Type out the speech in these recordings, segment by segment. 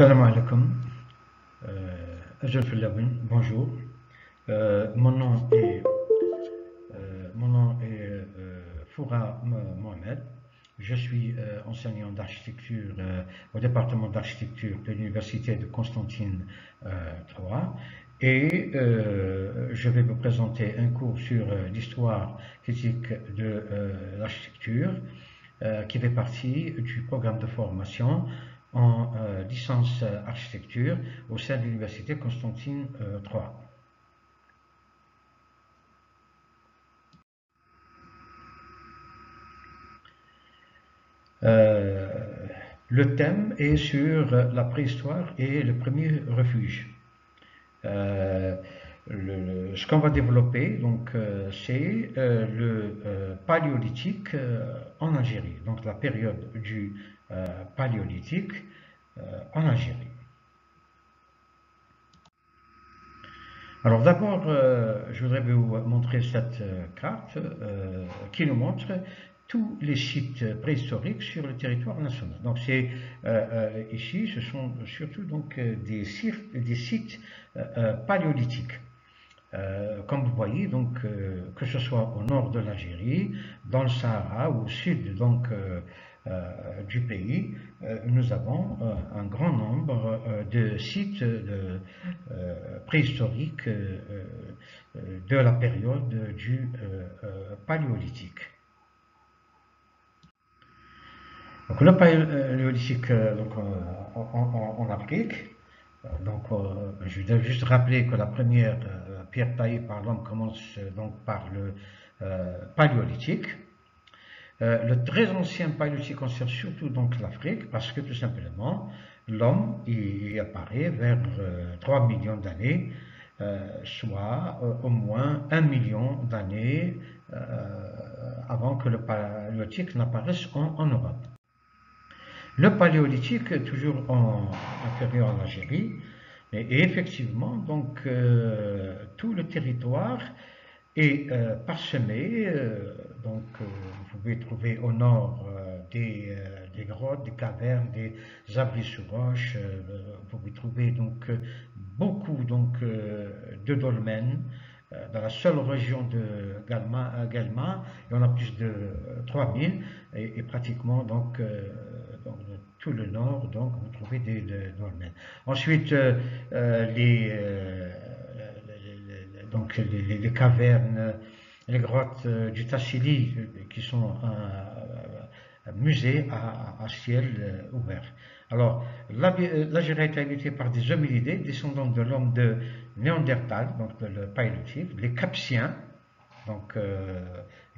Salam alaikum, Ajal Fillaouen, bonjour. Mon nom est, Foura Mohamed. Je suis enseignant d'architecture au département d'architecture de l'Université de Constantine III et je vais vous présenter un cours sur l'histoire critique de l'architecture qui fait partie du programme de formation en licence architecture au sein de l'Université Constantine III. Le thème est sur la préhistoire et le premier refuge. Ce qu'on va développer, c'est le paléolithique en Algérie, donc la période du paléolithique en Algérie. Alors d'abord, je voudrais vous montrer cette carte qui nous montre tous les sites préhistoriques sur le territoire national. Donc ici, ce sont surtout des sites paléolithiques. Comme vous voyez, que ce soit au nord de l'Algérie, dans le Sahara ou au sud du pays, nous avons un grand nombre de sites préhistoriques de la période du paléolithique. Donc, le paléolithique en Afrique. Je dois juste rappeler que la première pierre taillée par l'homme commence par le paléolithique. Le très ancien paléolithique concerne surtout l'Afrique parce que tout simplement l'homme y apparaît vers 3 millions d'années, soit au moins 1 million d'années avant que le paléolithique n'apparaisse en Europe. Le paléolithique, toujours inférieur à l'Algérie, et effectivement, tout le territoire est parsemé. Vous pouvez trouver au nord des grottes, des cavernes, des abris sous roches. Vous pouvez trouver beaucoup de dolmens. Dans la seule région de Guelma, il y en a plus de 3000 et pratiquement dans tout le nord, vous trouvez des dolmens. Ensuite, les cavernes, les grottes du Tassili qui sont un musée à ciel ouvert. Alors, l'Algérie a été habitée par des hominidés descendants de l'homme de Néandertal, donc le paléolithique, les Capsiens,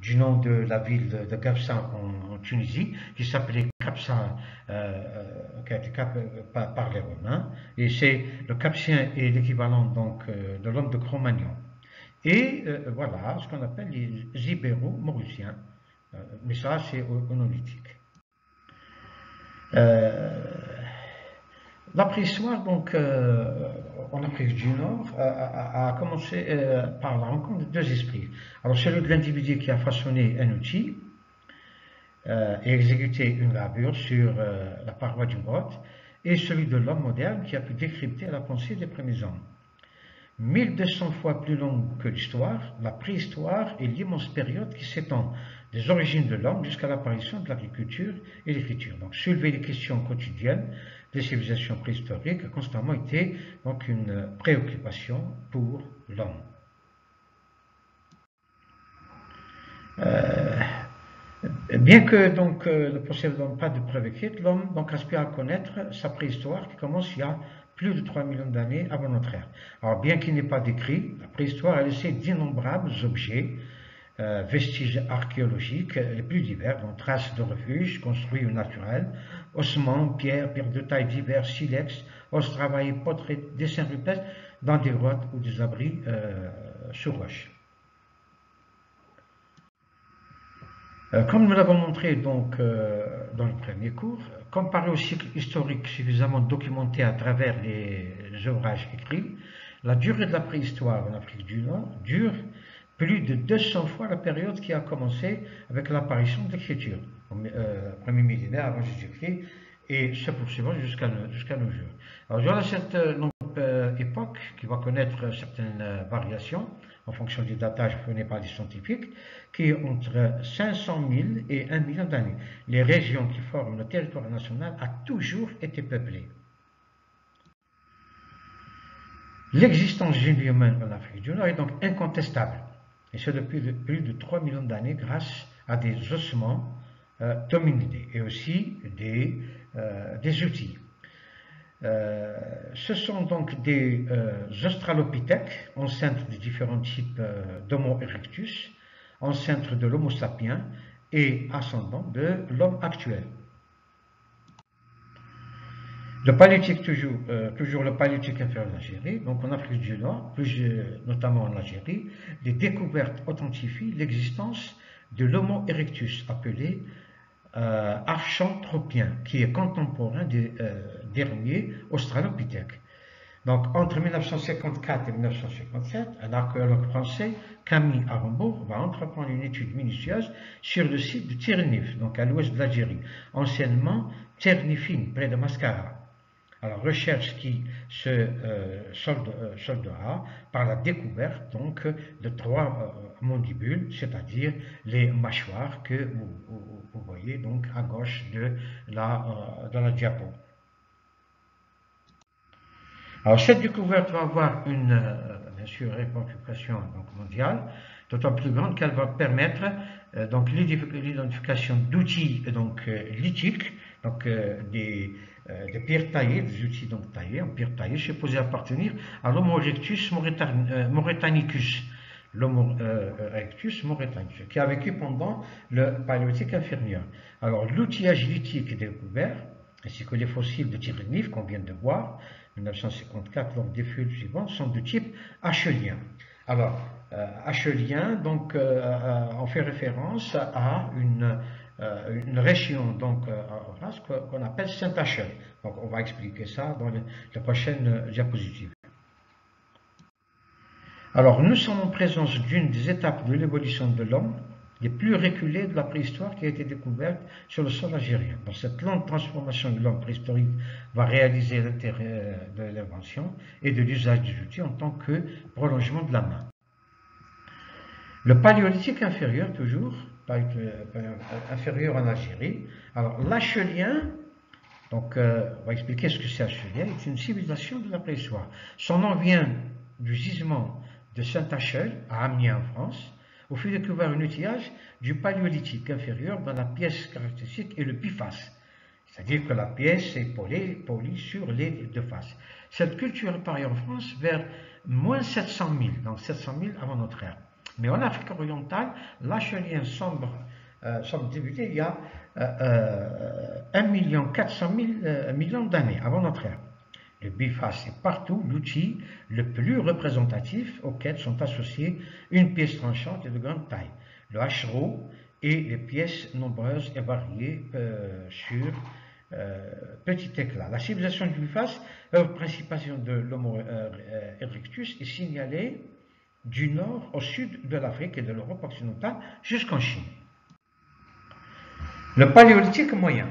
du nom de la ville de Gafsa en Tunisie, qui s'appelait Capsa, qui a été par les Romains, et le Capsien est l'équivalent de l'homme de Cro-Magnon. Et voilà ce qu'on appelle les Ibéro-Mauriciens, mais ça c'est au Néolithique. La préhistoire, en Afrique du Nord, a commencé par la rencontre de deux esprits. Alors, celui de l'individu qui a façonné un outil et exécuté une gravure sur la paroi d'une grotte, et celui de l'homme moderne qui a pu décrypter la pensée des premiers hommes. 1200 fois plus longue que l'histoire, la préhistoire est l'immense période qui s'étend des origines de l'homme jusqu'à l'apparition de l'agriculture et l'écriture. Donc, soulever les questions quotidiennes des civilisations préhistoriques a constamment été une préoccupation pour l'homme. Bien que ne possède pas de preuves écrites, l'homme aspire à connaître sa préhistoire qui commence il y a plus de 3 millions d'années avant notre ère. Alors bien qu'il n'ait pas d'écrit, la préhistoire a laissé d'innombrables objets, vestiges archéologiques les plus divers, dont traces de refuges construits ou naturels, ossements, pierres de taille diverses, silex, os travaillés, poteries, dessins rupestres dans des grottes ou des abris sous roches. Comme nous l'avons montré dans le premier cours, comparé au cycle historique suffisamment documenté à travers les ouvrages écrits, la durée de la préhistoire en Afrique du Nord dure plus de 200 fois la période qui a commencé avec l'apparition de l'écriture, au premier millénaire avant Jésus-Christ, et se poursuivant jusqu'à nos jours. Alors, durant cette époque, qui va connaître certaines variations en fonction du datage fourni par les scientifiques, qui est entre 500 000 et 1 million d'années. Les régions qui forment le territoire national ont toujours été peuplées. L'existence d'une vie humaine en Afrique du Nord est donc incontestable, et ce depuis plus de 3 millions d'années grâce à des ossements hominidés et aussi des outils. Ce sont donc des australopithèques, ancêtres de différents types d'Homo erectus, ancêtres de l'Homo sapiens et ascendants de l'homme actuel. Le paléolithique, toujours le paléolithique inférieur en Algérie, donc en Afrique du Nord, plus notamment en Algérie, les découvertes authentifient l'existence de l'Homo erectus, appelé archanthropien, qui est contemporain des derniers australopithèques. Donc, entre 1954 et 1957, un archéologue français, Camille Arambourg, va entreprendre une étude minutieuse sur le site de Tirnif, donc à l'ouest de l'Algérie, anciennement Ternifine, près de Mascara. Alors, recherche qui se soldera par la découverte donc, de 3 mandibules, c'est-à-dire les mâchoires que vous voyez donc à gauche de la diapo. Alors, cette découverte va avoir bien sûr, répercussion mondiale, d'autant plus grande qu'elle va permettre donc l'identification d'outils lithiques, donc des pierres taillées, des outils donc taillés en pierre taillée, supposés appartenir à l'Homo erectus mauretanicus, l'Homo erectus mauretanicus, qui a vécu pendant le Paléolithique inférieur. Alors, l'outillage lithique découvert, ainsi que les fossiles de Tirnif qu'on vient de voir, 1954, lors des fouilles suivantes, sont de type achelien. Alors, achelien, donc, on fait référence à une région donc, en France qu'on appelle Saint-Achel. Donc, on va expliquer ça dans les prochaines diapositives. Alors, nous sommes en présence d'une des étapes de l'évolution de l'homme les plus reculées de la préhistoire qui a été découverte sur le sol algérien. Dans cette lente transformation de l'homme préhistorique va réaliser l'intérêt de l'invention et de l'usage des outils en tant que prolongement de la main. Le paléolithique inférieur, toujours, inférieur en Algérie. Alors, l'achelien, donc on va expliquer ce que c'est achelien, est une civilisation de la préhistoire. Son nom vient du gisement de Saint-Achel, à Amiens en France, où fut découvert un outillage du paléolithique inférieur dans la pièce caractéristique et le biface, c'est-à-dire que la pièce est polie sur les 2 faces. Cette culture apparaît en France vers moins 700 000, donc 700 000 avant notre ère. Mais en Afrique orientale, l'achelien semble débuter il y a 1 400 000 d'années avant notre ère. Le biface est partout l'outil le plus représentatif auquel sont associées une pièce tranchante et de grande taille, le hachereau et les pièces nombreuses et variées sur petit éclat. La civilisation du biface, œuvre principale de l'Homo erectus, est signalée du nord au sud de l'Afrique et de l'Europe occidentale jusqu'en Chine. Le paléolithique moyen.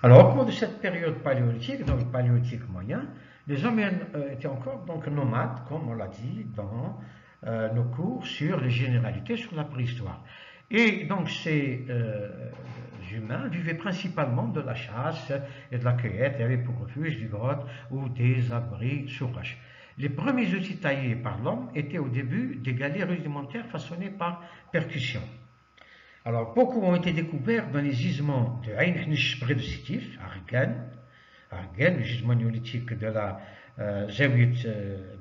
Alors, au cours de cette période paléolithique, donc le paléolithique moyen, les hommes étaient encore donc nomades, comme on l'a dit dans nos cours sur les généralités sur la préhistoire. Et donc ces humains vivaient principalement de la chasse et de la cueillette et avaient pour refuge des grottes ou des abris sous roches. Les premiers outils taillés par l'homme étaient au début des galets rudimentaires façonnés par percussion. Alors, beaucoup ont été découverts dans les gisements de Ain Hnish près de Sétif, à Arguen, le gisement néolithique de la Zawiet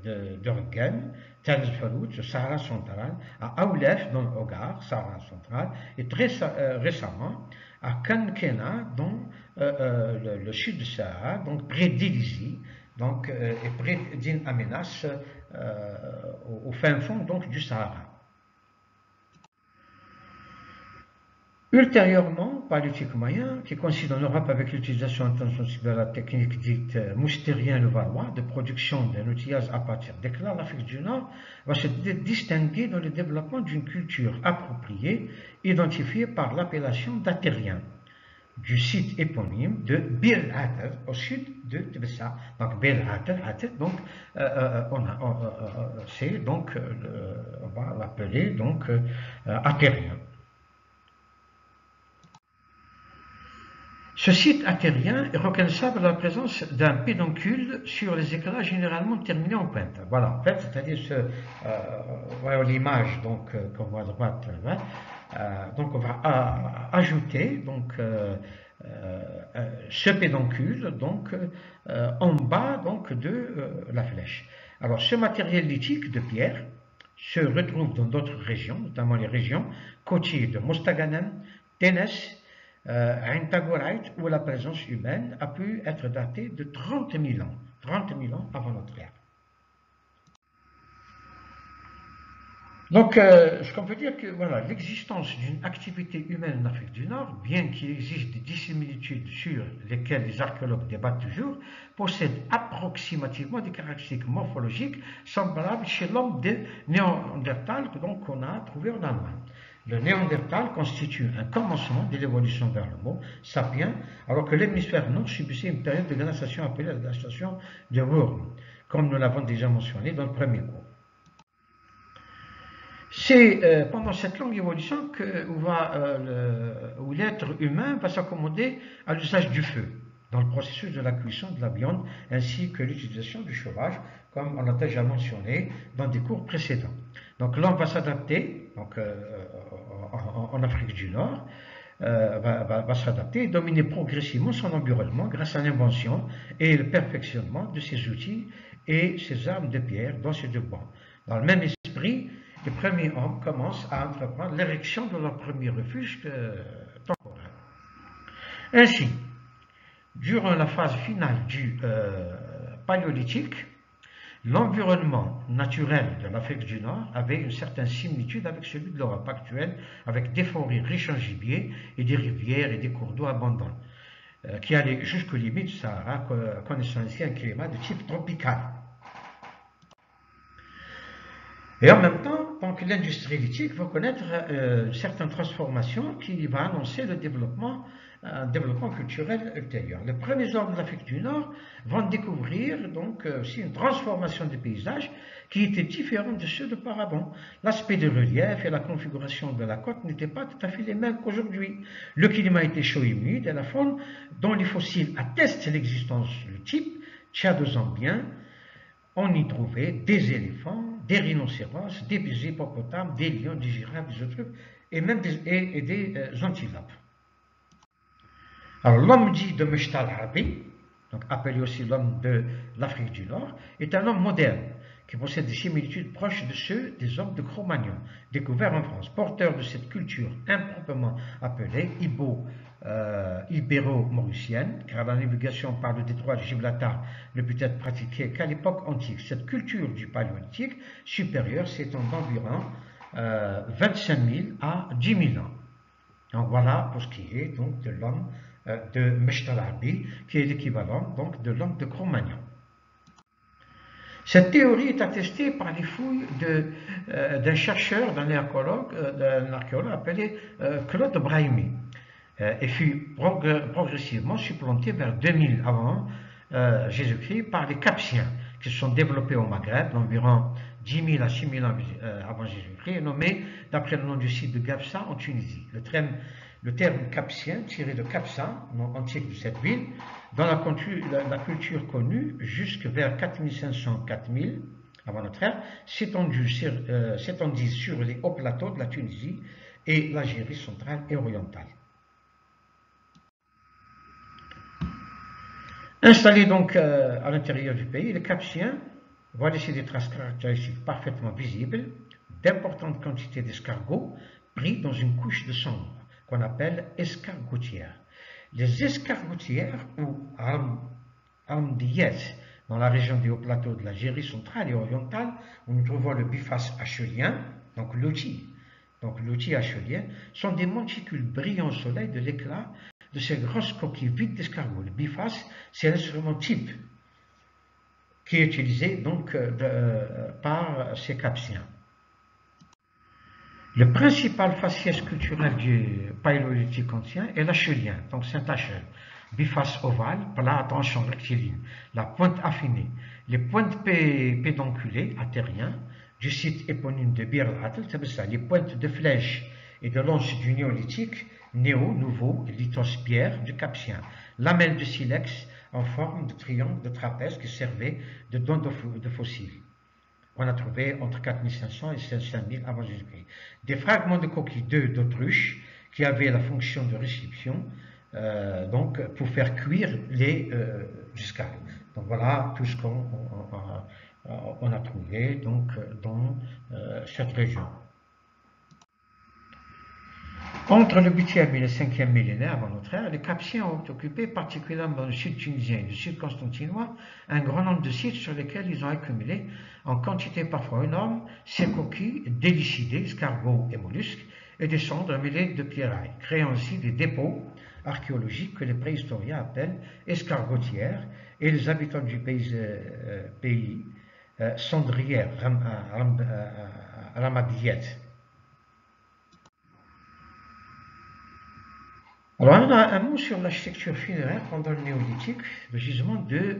de Arguen, Tal el-Farout, le Sahara central, à Aoulef, dans le Hogar, Sahara central, et très récemment à Kankena, dans le sud du Sahara, donc près d'Elizy, donc, et près d'In Amenas, au fin fond donc, du Sahara. Ultérieurement, paléolithique moyen, qui coïncide en Europe avec l'utilisation intensive de la technique dite moustérien-levallois de production d'un outillage à partir d'éclats, l'Afrique du Nord va se distinguer dans le développement d'une culture appropriée, identifiée par l'appellation d'Atérien, du site éponyme de Bir Hatter, au sud de Tbessa. Donc Bir Hatter, donc c'est donc on va l'appeler donc Atérien. Ce site attérien est reconnaissable à la présence d'un pédoncule sur les éclats généralement terminés en pointe. Voilà, en fait, c'est-à-dire voyons l'image qu'on voit à droite. Donc on va ajouter donc ce pédoncule donc en bas donc de la flèche. Alors ce matériel lithique de pierre se retrouve dans d'autres régions, notamment les régions côtières de Mostaganem, Ténès, Ain Tagorait, où la présence humaine a pu être datée de 30 000 ans avant notre ère. Donc, ce qu'on peut dire que voilà, l'existence d'une activité humaine en Afrique du Nord, bien qu'il existe des dissimilitudes sur lesquelles les archéologues débattent toujours, possède approximativement des caractéristiques morphologiques semblables chez l'homme de Néandertal qu'on a trouvé en Allemagne. Le Néandertal constitue un commencement de l'évolution vers le mot sapiens, alors que l'hémisphère nord subissait une période de glaciation appelée la glaciation de Wurm, comme nous l'avons déjà mentionné dans le premier cours. C'est pendant cette longue évolution où l'être humain va s'accommoder à l'usage du feu dans le processus de la cuisson de la viande ainsi que l'utilisation du chauffage, comme on l'a déjà mentionné dans des cours précédents. Donc l'homme va s'adapter en Afrique du Nord, va s'adapter et dominer progressivement son environnement grâce à l'invention et le perfectionnement de ses outils et ses armes de pierre, d'os et de bois. Dans le même esprit, les premiers hommes commencent à entreprendre l'érection de leur premier refuge temporaire. Ainsi, durant la phase finale du paléolithique, l'environnement naturel de l'Afrique du Nord avait une certaine similitude avec celui de l'Europe actuelle, avec des forêts riches en gibier et des rivières et des cours d'eau abondants, qui allaient jusqu'aux limites du Sahara, connaissant ainsi un climat de type tropical. Et en même temps, donc, l'industrie lithique va connaître certaines transformations qui vont annoncer le développement culturel ultérieur. Les premiers hommes de l'Afrique du Nord vont découvrir donc aussi une transformation des paysages qui était différente de ceux d'auparavant. L'aspect du relief et la configuration de la côte n'étaient pas tout à fait les mêmes qu'aujourd'hui. Le climat était chaud et humide et la faune dont les fossiles attestent l'existence du type tchado-zambien. On y trouvait des éléphants, des rhinocéros, des hippopotames, des lions, des girafes, des autruches et même des antilopes. Alors l'homme dit de Meshtal Arabi, donc appelé aussi l'homme de l'Afrique du Nord, est un homme moderne qui possède des similitudes proches de ceux des hommes de Cro-Magnon, découverts en France, porteurs de cette culture improprement appelée ibéro-mauricienne, car la navigation par le détroit de Gibraltar ne peut être pratiquée qu'à l'époque antique. Cette culture du paléolithique supérieur s'étend d'environ 25 000 à 10 000 ans. Donc voilà pour ce qui est donc de l'homme de Meshtal Arabi, qui est l'équivalent donc de l'homme de Cro-Magnon. Cette théorie est attestée par les fouilles d'un chercheur, d'un archéologue appelé Claude Brahimi, et fut progressivement supplanté vers 2000 avant Jésus-Christ par les Capsiens, qui se sont développés au Maghreb d'environ 10 000 à 6 000 ans avant Jésus-Christ, et nommé d'après le nom du site de Gafsa en Tunisie. Le terme capsien, tiré de Capsa, nom antique de cette ville, dans la culture connue jusque vers 4500-4000 avant notre ère, s'étendit sur les hauts plateaux de la Tunisie et l'Algérie centrale et orientale. Installés donc à l'intérieur du pays, les Capsiens vont laisser des traces caractéristiques parfaitement visibles d'importantes quantités d'escargots pris dans une couche de cendre qu'on appelle escargotière. Les escargotières ou armdillès dans la région des hauts plateaux de l'Algérie centrale et orientale, où nous trouvons le biface achélien, donc l'outil donc l'outil hachelien, sont des monticules brillants au soleil de l'éclat de ces grosses coquilles vides d'escargots. Le biface, c'est l'instrument type qui est utilisé donc par ces capsiens. Le principal faciès culturel du paléolithique ancien est l'hachelien, donc Saint-Hachel. Biface ovale, plat à tranchant rectiligne, la pointe affinée. Les pointes pédonculées, atériens, du site éponyme de Bir al-Adl, c'est ça, les pointes de flèche et de l'once du néolithique, nouveau, lithos-pierre du capsien. Lamelles de silex en forme de triangle de trapèze qui servaient de dents de fossiles. On a trouvé entre 4500 et 5000 avant Jésus-Christ. Des fragments de coquilles d'œufs d'autruche qui avaient la fonction de réception, donc pour faire cuire les escargots. Donc voilà tout ce qu'on a trouvé donc, dans cette région. Entre le 8e et le 5e millénaire avant notre ère, les Capsiens ont occupé, particulièrement dans le sud tunisien et le sud constantinois, un grand nombre de sites sur lesquels ils ont accumulé, en quantité parfois énorme, ces coquilles délicidées, escargots et mollusques, et des cendres mêlées de pierrailles, créant ainsi des dépôts archéologiques que les préhistoriens appellent escargotières, et les habitants du pays cendrières, ramadiettes. Alors, on a un mot sur l'architecture funéraire pendant le néolithique, le gisement de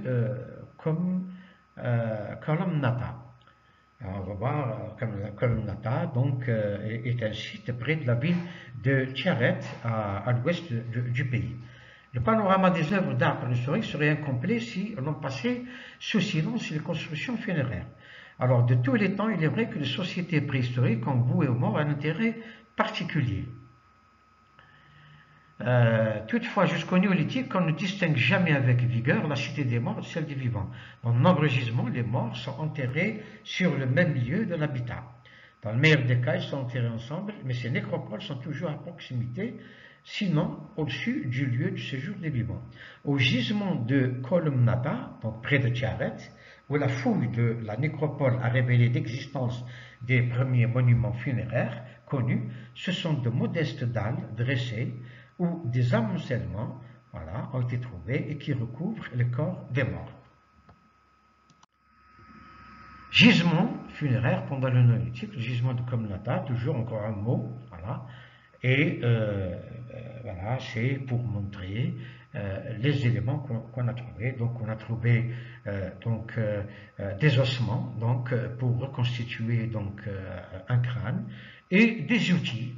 Kolomnata. Alors, on va voir que la Kolomnata donc, est un site près de la ville de Tiaret, à l'ouest du pays. Le panorama des œuvres d'art préhistorique serait incomplet si l'on passait sous silence les constructions funéraires. Alors, de tous les temps, il est vrai que les sociétés préhistoriques ont voué aux morts un intérêt particulier. Toutefois, jusqu'au néolithique, on ne distingue jamais avec vigueur la cité des morts de celle des vivants. Dans de nombreux gisements, les morts sont enterrés sur le même lieu de l'habitat. Dans le meilleur des cas, ils sont enterrés ensemble, mais ces nécropoles sont toujours à proximité, sinon au-dessus du lieu du séjour des vivants. Au gisement de Kolomnata, donc près de Tiaret, où la fouille de la nécropole a révélé l'existence des premiers monuments funéraires connus, ce sont de modestes dalles dressées où des amoncellements ont été trouvés et qui recouvrent le corps des morts. Gisement funéraire pendant le néolithique, le gisement de Kolomnata, toujours encore un mot, voilà, et voilà, c'est pour montrer les éléments qu'on a trouvés. Donc on a trouvé des ossements donc, pour reconstituer donc, un crâne et des outils.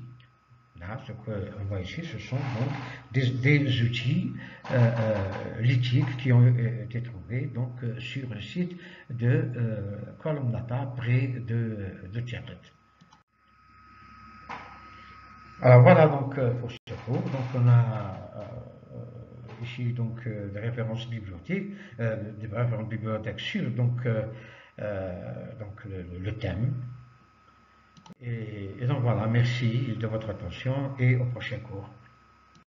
Là, ce qu'on voit ici, ce sont donc des outils lithiques qui ont été trouvés donc, sur le site de Kolomnata, près de Tiaret. Alors voilà donc pour ce cours. Donc on a ici donc des références bibliothéques, sur donc le thème. Et donc voilà, merci de votre attention et au prochain cours.